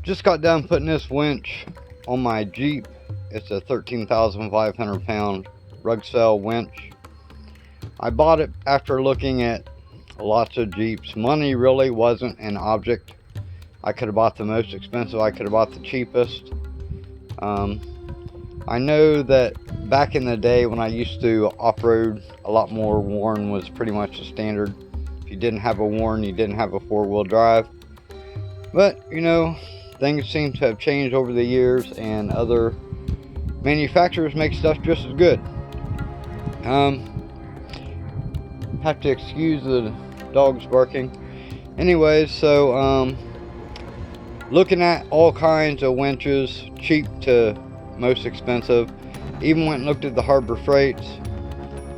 Just got done putting this winch on my Jeep. It's a 13,500 pound rugcel winch. I bought it after looking at lots of Jeeps. Money really wasn't an object. I could have bought the most expensive, I could have bought the cheapest. I know that back in the day when I used to off-road, a lot more Warn was pretty much the standard. If you didn't have a Warn, you didn't have a four-wheel drive. But, you know, things seem to have changed over the years, and other manufacturers make stuff just as good. Have to excuse the dogs barking. Anyways, so looking at all kinds of winches, cheap to most expensive. Even went and looked at the Harbor Freights,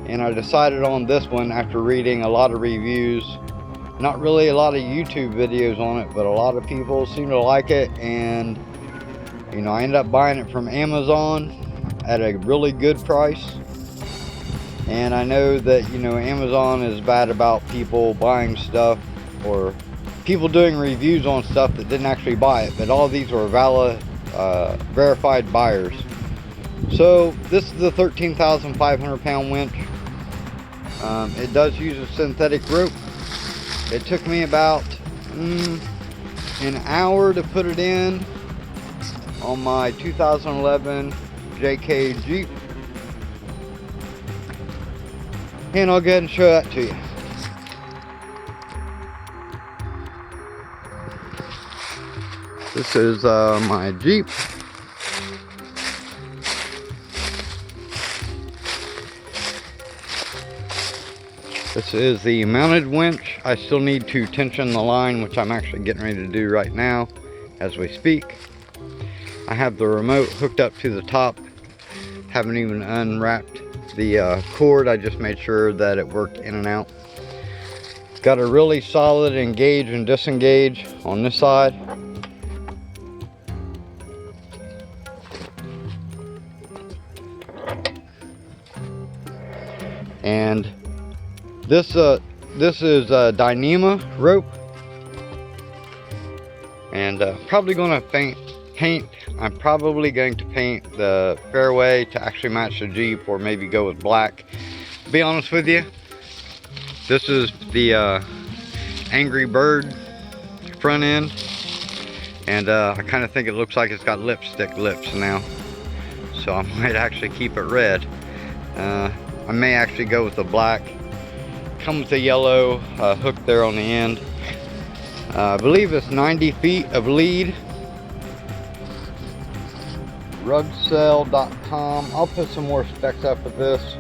and I decided on this one after reading a lot of reviews. Not really a lot of YouTube videos on it, but a lot of people seem to like it, and you know, I ended up buying it from Amazon at a really good price. And I know that, you know, Amazon is bad about people buying stuff, or people doing reviews on stuff that didn't actually buy it, but all these were valid verified buyers. So this is the 13,500 pound winch. It does use a synthetic rope. It took me about an hour to put it in on my 2011 JK Jeep, and I'll go ahead and show that to you. This is my Jeep. This is the mounted winch. I still need to tension the line, which I'm actually getting ready to do right now as we speak. I have the remote hooked up to the top. Haven't even unwrapped the cord. I just made sure that it worked in and out. Got a really solid engage and disengage on this side. And this is a Dyneema rope, and probably going to paint. I'm probably going to paint the fairway to actually match the Jeep, or maybe go with black. To be honest with you, this is the Angry Bird front end, and I kind of think it looks like it's got lipstick lips now, so I might actually keep it red. I may actually go with the black. Comes with a yellow hook there on the end. I believe it's 90 feet of lead. Rugcel.com. I'll put some more specs up with this.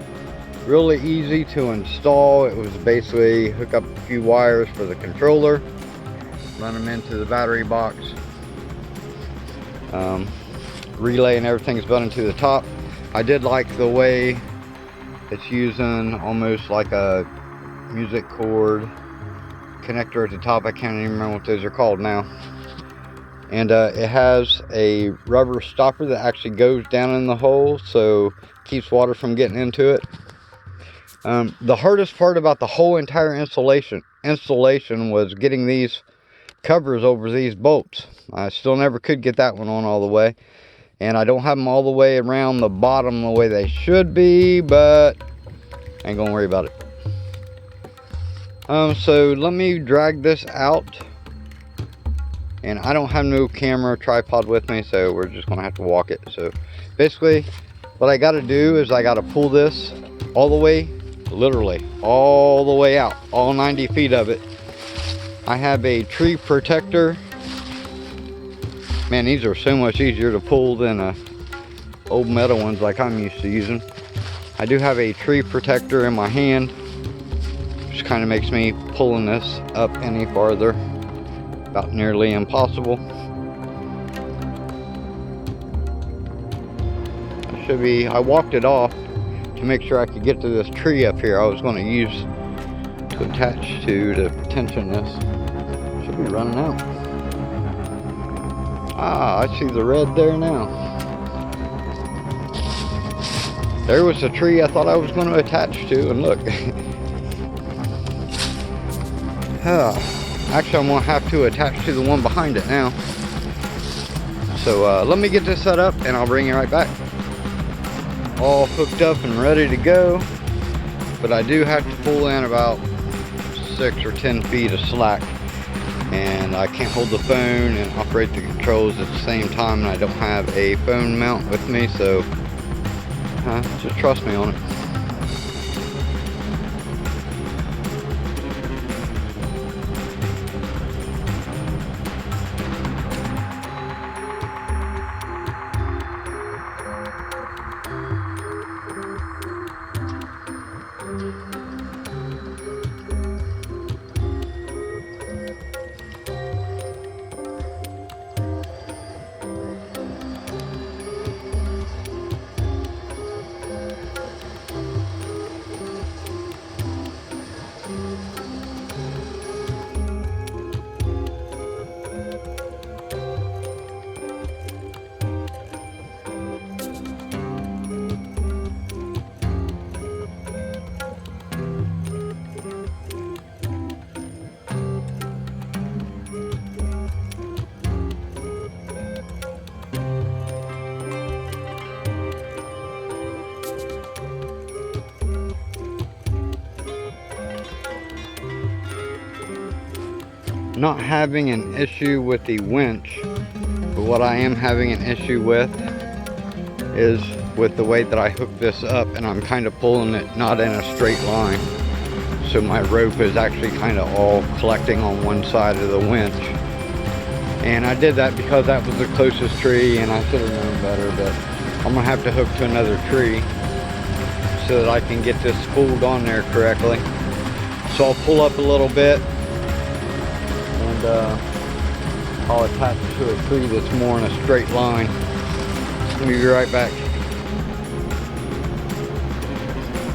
Really easy to install. It was basically hook up a few wires for the controller, run them into the battery box. Relay and everything's built into the top. I did like the way it's using almost like a music cord connector at the top. I can't even remember what those are called now. And it has a rubber stopper that actually goes down in the hole, so keeps water from getting into it. The hardest part about the whole entire installation was getting these covers over these bolts. I still never could get that one on all the way, and I don't have them all the way around the bottom the way they should be, but I ain't gonna worry about it. So let me drag this out, and I don't have no camera tripod with me, so we're just gonna have to walk it. So basically what I got to do is I got to pull this all the way, literally all the way out, all 90 feet of it. I have a tree protector. Man, these are so much easier to pull than old metal ones like I'm used to using. I do have a tree protector in my hand, which kind of makes me pulling this up any farther about nearly impossible. I walked it off to make sure I could get to this tree up here I was going to use to attach to tension this. Should be running out. Ah, I see the red there now. There was a tree I thought I was going to attach to, and look. Actually, I'm going to have to attach to the one behind it now. So let me get this set up and I'll bring you right back. All hooked up and ready to go, but I do have to pull in about 6 or 10 feet of slack, and I can't hold the phone and operate the controls at the same time, and I don't have a phone mount with me, so just trust me on it. Not having an issue with the winch, but what I am having an issue with is with the way that I hook this up, and I'm kind of pulling it not in a straight line, so my rope is actually kind of all collecting on one side of the winch. And I did that because that was the closest tree, and I should have known better, but I'm gonna have to hook to another tree so that I can get this spooled on there correctly. So I'll pull up a little bit, I'll attach to a tree that's more in a straight line. Let me be right back.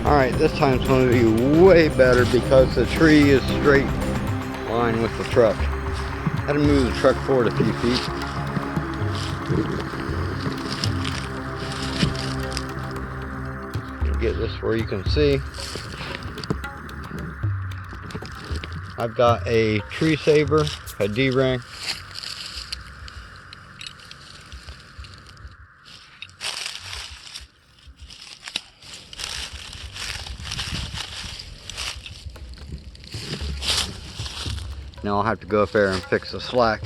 Alright, this time it's going to be way better because the tree is straight line with the truck. I had to move the truck forward a few feet. Get this where you can see. I've got a tree saver, a D-ring, now I'll have to go up there and fix the slack.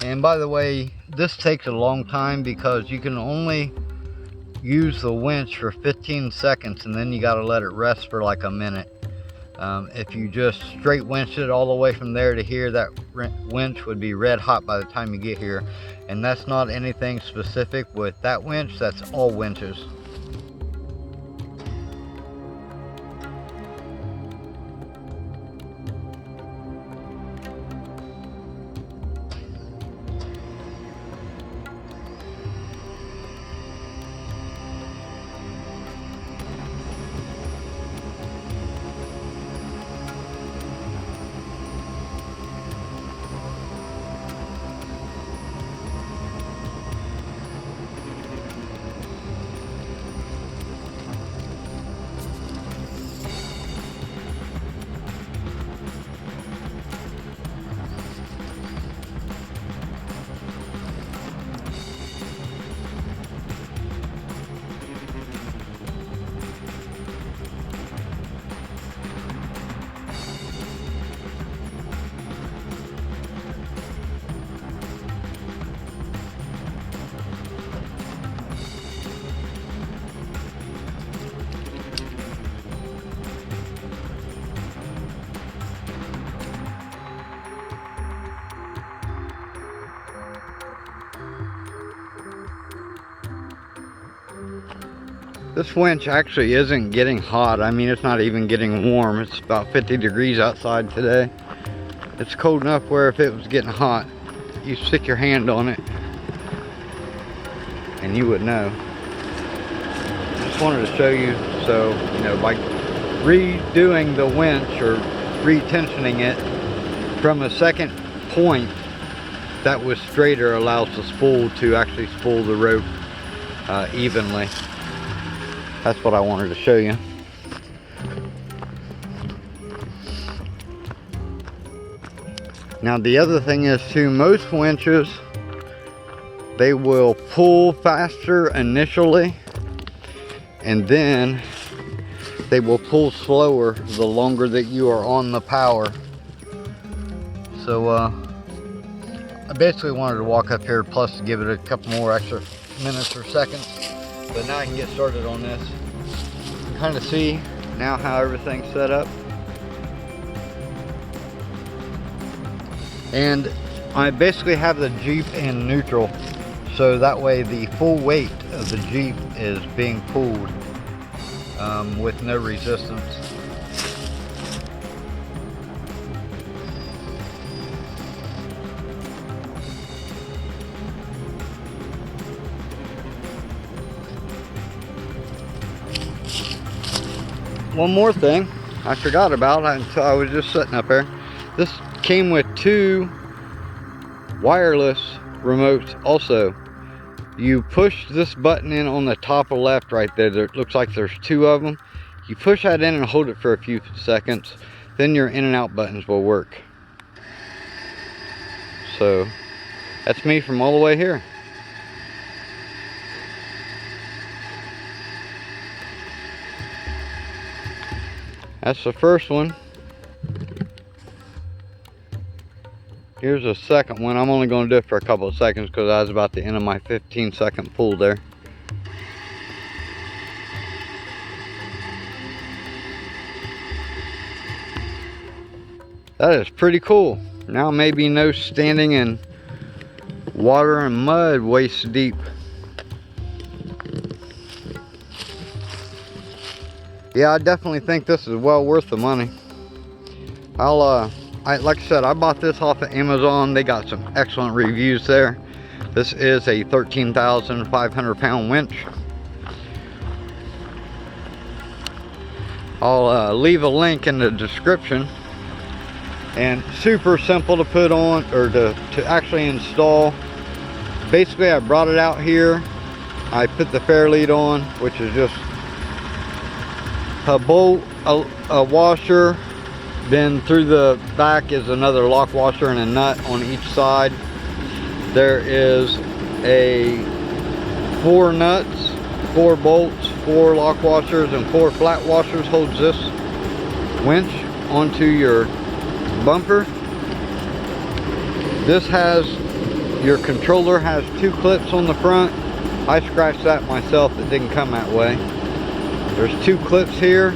And by the way, this takes a long time because you can only use the winch for 15 seconds and then you got to let it rest for like a minute. If you just straight winch it all the way from there to here, that winch would be red hot by the time you get here. And that's not anything specific with that winch, that's all winches. This winch actually isn't getting hot. I mean, it's not even getting warm. It's about 50 degrees outside today. It's cold enough where if it was getting hot, you stick your hand on it and you would know. Just wanted to show you, so you know, by redoing the winch or retensioning it from a second point that was straighter allows the spool to actually spool the rope evenly. That's what I wanted to show you. Now the other thing is too, most winches, they will pull faster initially, and then they will pull slower the longer that you are on the power. So I basically wanted to walk up here, plus to give it a couple more extra minutes or seconds. But now I can get started on this. You can kind of see now how everything's set up. And I basically have the Jeep in neutral, so that way the full weight of the Jeep is being pulled with no resistance. One more thing I forgot about until I was just sitting up there. This came with 2 wireless remotes also. You push this button in on the top left right there. It looks like there's 2 of them. You push that in and hold it for a few seconds, then your in and out buttons will work. So that's me from all the way here. That's the first one. Here's the second one. I'm only going to do it for a couple of seconds because I was about to end my 15-second pull there. That is pretty cool. Now maybe no standing in water and mud waist deep. Yeah, I definitely think this is well worth the money. Like I said, I bought this off of Amazon. They got some excellent reviews there. This is a 13,500 pound winch. I'll leave a link in the description. And super simple to put on, or to actually install. Basically, I brought it out here. I put the fair lead on, which is just a bolt, a washer. Then through the back is another lock washer and a nut on each side. There is 4 nuts, 4 bolts, 4 lock washers, and 4 flat washers holds this winch onto your bumper. This has, your controller has 2 clips on the front. I scratched that myself, it didn't come that way. There's 2 clips here,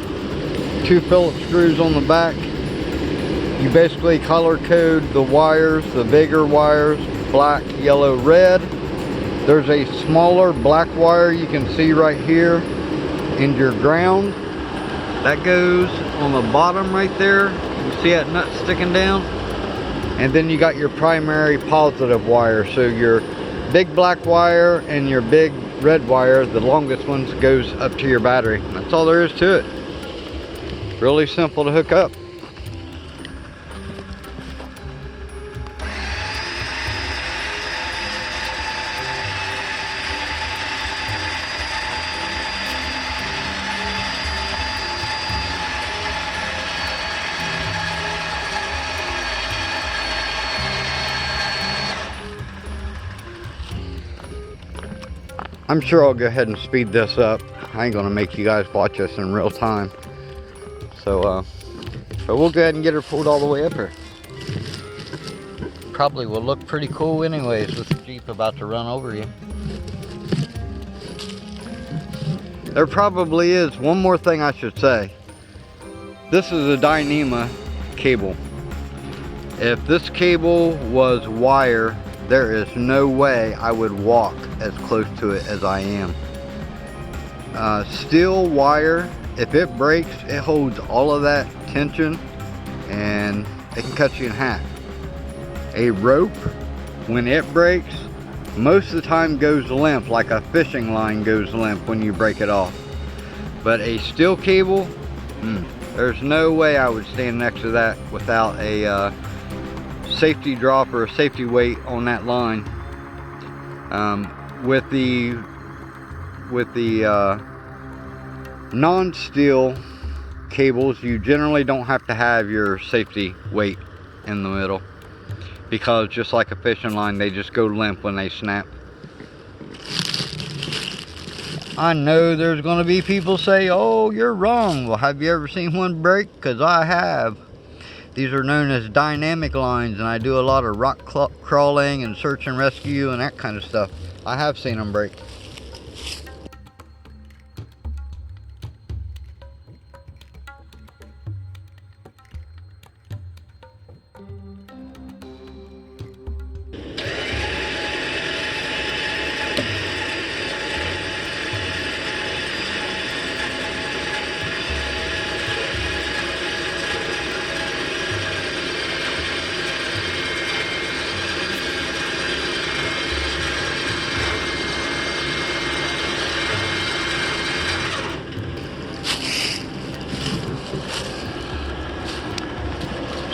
2 Phillips screws on the back. You basically color code the wires, the bigger wires, black, yellow, red. There's a smaller black wire you can see right here in your ground. That goes on the bottom right there. You see that nut sticking down? And then you got your primary positive wire. So your big black wire and your big red wire, the longest ones, goes up to your battery. That's all there is to it. Really simple to hook up. I'm sure I'll go ahead and speed this up. I ain't gonna make you guys watch this in real time. So but we'll go ahead and get her pulled all the way up here. Probably will look pretty cool anyways with the Jeep about to run over you. There probably is one more thing I should say. This is a Dyneema cable. If this cable was wire, there is no way I would walk as close to it as I am. Steel wire, if it breaks, it holds all of that tension and it can cut you in half. A rope, when it breaks, most of the time goes limp, like a fishing line goes limp when you break it off. But a steel cable, there's no way I would stand next to that without a safety drop or a safety weight on that line. With the non-steel cables, you generally don't have to have your safety weight in the middle. because just like a fishing line, they just go limp when they snap. I know there's going to be people say, oh, you're wrong. Well, have you ever seen one break? Because I have. These are known as dynamic lines, and I do a lot of rock crawling and search and rescue and that kind of stuff. I have seen them break.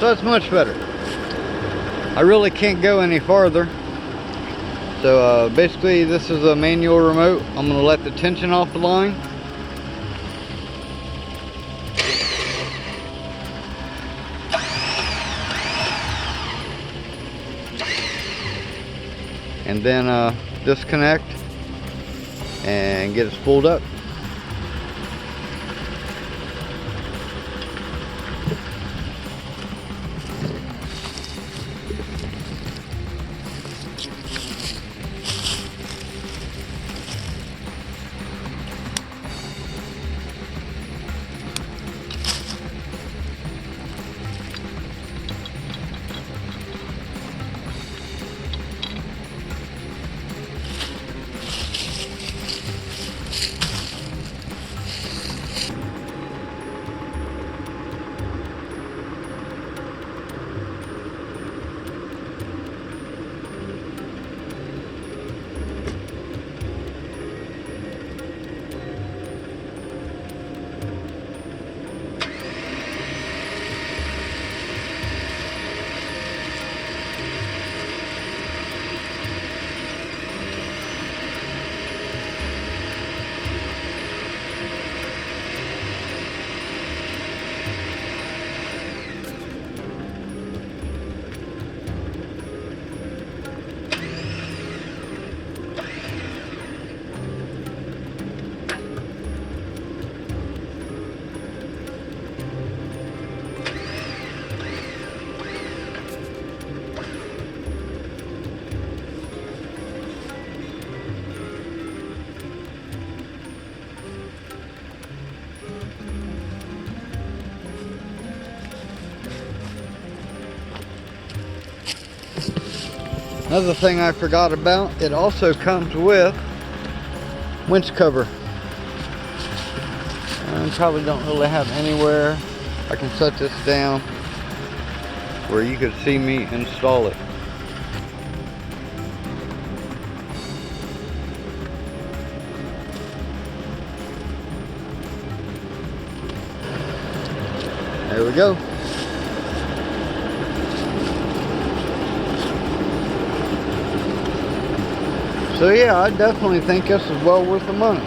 So it's much better. I really can't go any farther. So basically this is a manual remote. I'm going to let the tension off the line. And then disconnect and get it spooled up. Another thing I forgot about, it also comes with winch cover. I probably don't really have anywhere I can set this down where you could see me install it. There we go. So yeah, I definitely think this is well worth the money.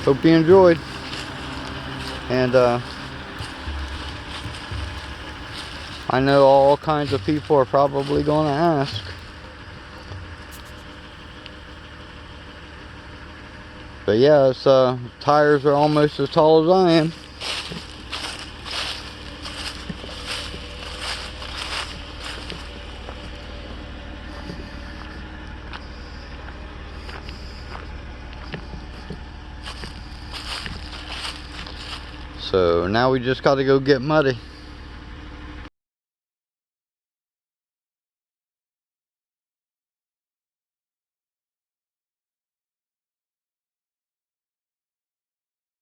Hope you enjoyed. And I know all kinds of people are probably going to ask. But yeah, it's tires are almost as tall as I am. So now we just got to go get muddy.